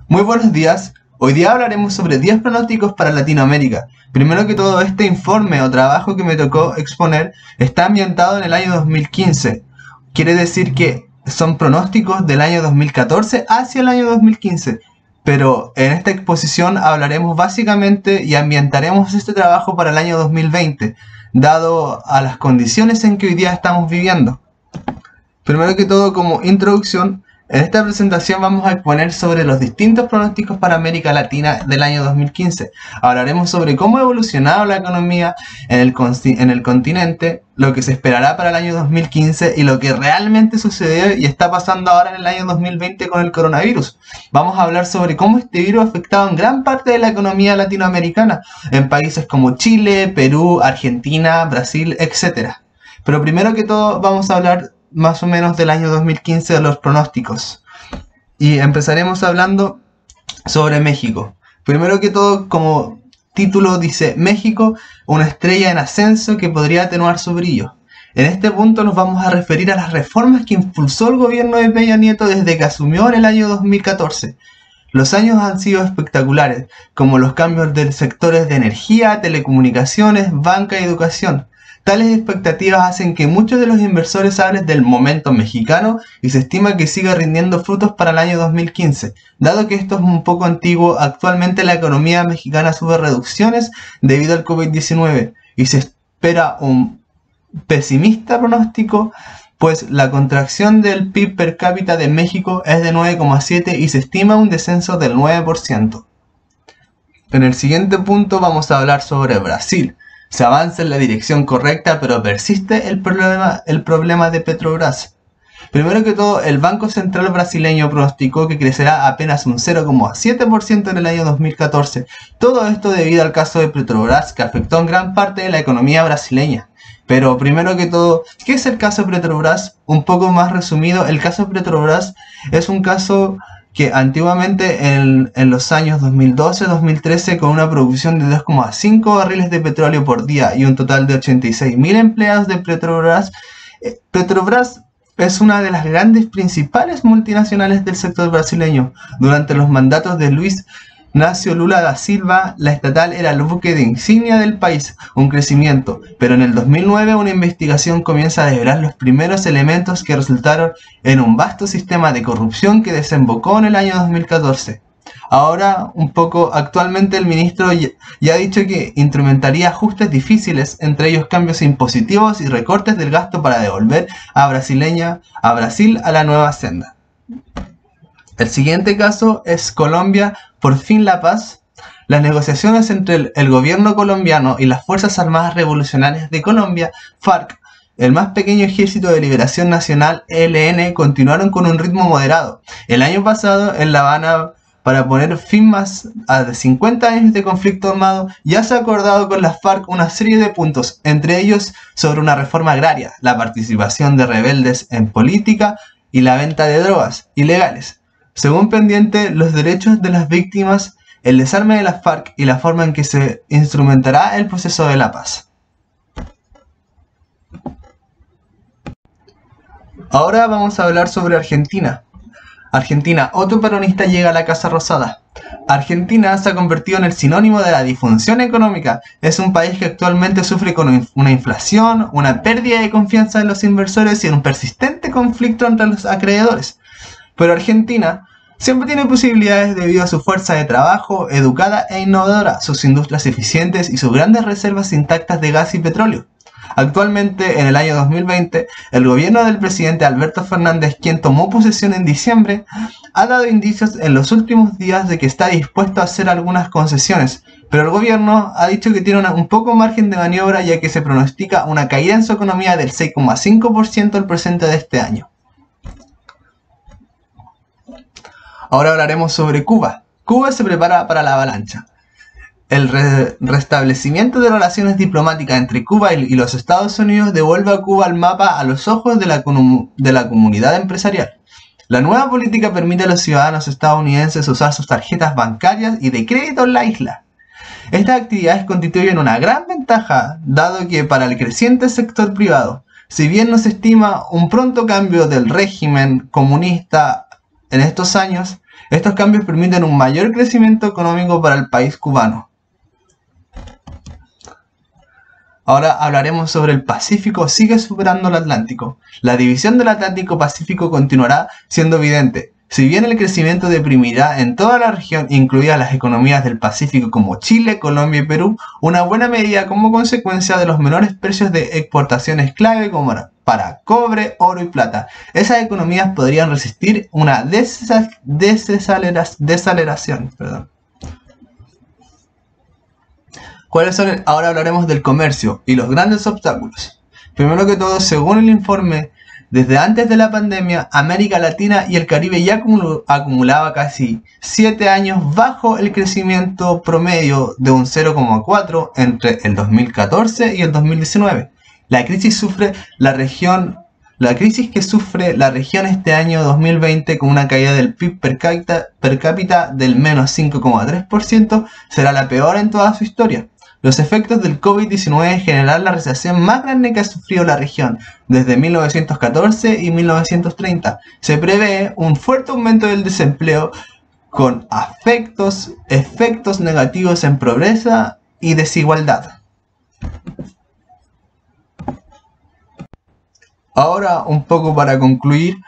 Muy buenos días. Hoy día hablaremos sobre 10 pronósticos para Latinoamérica. Primero que todo, este informe o trabajo que me tocó exponer está ambientado en el año 2015. Quiere decir que son pronósticos del año 2014 hacia el año 2015. Pero en esta exposición hablaremos básicamente y ambientaremos este trabajo para el año 2020, dado a las condiciones en que hoy día estamos viviendo. Primero que todo, como introducción, en esta presentación vamos a exponer sobre los distintos pronósticos para América Latina del año 2015. Hablaremos sobre cómo ha evolucionado la economía en el continente, lo que se esperará para el año 2015 y lo que realmente sucedió y está pasando ahora en el año 2020 con el coronavirus. Vamos a hablar sobre cómo este virus ha afectado en gran parte de la economía latinoamericana, en países como Chile, Perú, Argentina, Brasil, etc. Pero primero que todo vamos a hablar más o menos del año 2015 de los pronósticos. Y empezaremos hablando sobre México. Primero que todo, como título dice, México, una estrella en ascenso que podría atenuar su brillo. En este punto nos vamos a referir a las reformas que impulsó el gobierno de Peña Nieto desde que asumió en el año 2014. Los años han sido espectaculares, como los cambios de sectores de energía, telecomunicaciones, banca y educación. Tales expectativas hacen que muchos de los inversores hablen del momento mexicano y se estima que siga rindiendo frutos para el año 2015. Dado que esto es un poco antiguo, actualmente la economía mexicana sube reducciones debido al COVID-19 y se espera un pesimista pronóstico, pues la contracción del PIB per cápita de México es de 9,7 y se estima un descenso del 9%. En el siguiente punto vamos a hablar sobre Brasil. Se avanza en la dirección correcta, pero persiste el problema de Petrobras. Primero que todo, el Banco Central brasileño pronosticó que crecerá apenas un 0,7% en el año 2014. Todo esto debido al caso de Petrobras, que afectó en gran parte de la economía brasileña. Pero primero que todo, ¿qué es el caso Petrobras? Un poco más resumido, el caso Petrobras es un caso que antiguamente en los años 2012-2013, con una producción de 2,5 barriles de petróleo por día y un total de 86.000 empleados de Petrobras, Petrobras es una de las grandes principales multinacionales del sector brasileño. Durante los mandatos de Luiz Inácio Lula da Silva, la estatal era el buque de insignia del país, un crecimiento, pero en el 2009 una investigación comienza a desvelar los primeros elementos que resultaron en un vasto sistema de corrupción que desembocó en el año 2014. Ahora, actualmente el ministro ya ha dicho que instrumentaría ajustes difíciles, entre ellos cambios impositivos y recortes del gasto para devolver a Brasil a la nueva senda. El siguiente caso es Colombia, por fin la paz. Las negociaciones entre el gobierno colombiano y las Fuerzas Armadas Revolucionarias de Colombia, FARC, el más pequeño ejército de liberación nacional, ELN, continuaron con un ritmo moderado. El año pasado, en La Habana, para poner fin más a 50 años de conflicto armado, ya se ha acordado con las FARC una serie de puntos, entre ellos sobre una reforma agraria, la participación de rebeldes en política y la venta de drogas ilegales. Según pendiente, los derechos de las víctimas, el desarme de las FARC y la forma en que se instrumentará el proceso de la paz. Ahora vamos a hablar sobre Argentina. Argentina, otro peronista llega a la Casa Rosada. Argentina se ha convertido en el sinónimo de la disfunción económica. Es un país que actualmente sufre con una inflación, una pérdida de confianza en los inversores y un persistente conflicto entre los acreedores. Pero Argentina siempre tiene posibilidades debido a su fuerza de trabajo educada e innovadora, sus industrias eficientes y sus grandes reservas intactas de gas y petróleo. Actualmente, en el año 2020, el gobierno del presidente Alberto Fernández, quien tomó posesión en diciembre, ha dado indicios en los últimos días de que está dispuesto a hacer algunas concesiones, pero el gobierno ha dicho que tiene un poco margen de maniobra, ya que se pronostica una caída en su economía del 6,5% al presente de este año. Ahora hablaremos sobre Cuba. Cuba se prepara para la avalancha. El restablecimiento de relaciones diplomáticas entre Cuba y los Estados Unidos devuelve a Cuba al mapa a los ojos de la comunidad empresarial. La nueva política permite a los ciudadanos estadounidenses usar sus tarjetas bancarias y de crédito en la isla. Estas actividades constituyen una gran ventaja, dado que para el creciente sector privado, si bien no se estima un pronto cambio del régimen comunista en estos años, Estos cambios permiten un mayor crecimiento económico para el país cubano. Ahora hablaremos sobre el Pacífico sigue superando el Atlántico. La división del Atlántico-Pacífico continuará siendo evidente. Si bien el crecimiento deprimirá en toda la región, incluidas las economías del Pacífico como Chile, Colombia y Perú, una buena medida como consecuencia de los menores precios de exportaciones clave como para cobre, oro y plata. Esas economías podrían resistir una desaceleración. Ahora hablaremos del comercio y los grandes obstáculos. Primero que todo, según el informe, desde antes de la pandemia, América Latina y el Caribe ya acumulaba casi 7 años bajo el crecimiento promedio de un 0,4 entre el 2014 y el 2019. La crisis que sufre la región este año 2020 con una caída del PIB per cápita del menos 5,3% será la peor en toda su historia. Los efectos del COVID-19 generarán la recesión más grande que ha sufrido la región desde 1914 y 1930. Se prevé un fuerte aumento del desempleo con efectos negativos en pobreza y desigualdad. Ahora, un poco para concluir,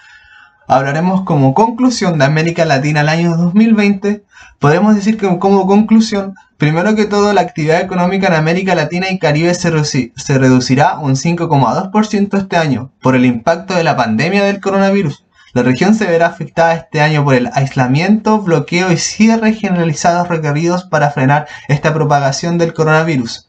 hablaremos como conclusión de América Latina el año 2020. Podemos decir que como conclusión, primero que todo, la actividad económica en América Latina y Caribe se reducirá un 5,2% este año por el impacto de la pandemia del coronavirus. La región se verá afectada este año por el aislamiento, bloqueo y cierre generalizados requeridos para frenar esta propagación del coronavirus.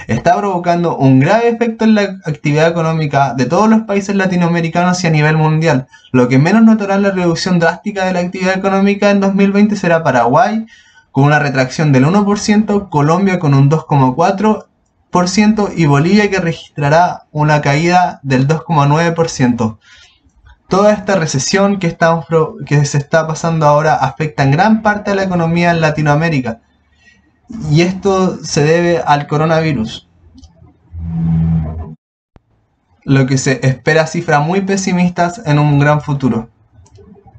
Está provocando un grave efecto en la actividad económica de todos los países latinoamericanos y a nivel mundial. Lo que menos notará la reducción drástica de la actividad económica en 2020 será Paraguay, con una retracción del 1%, Colombia con un 2,4% y Bolivia que registrará una caída del 2,9%. Toda esta recesión que se está pasando ahora afecta en gran parte a la economía en Latinoamérica. Y esto se debe al coronavirus, lo que se espera cifras muy pesimistas en un gran futuro.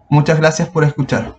Muchas gracias por escuchar.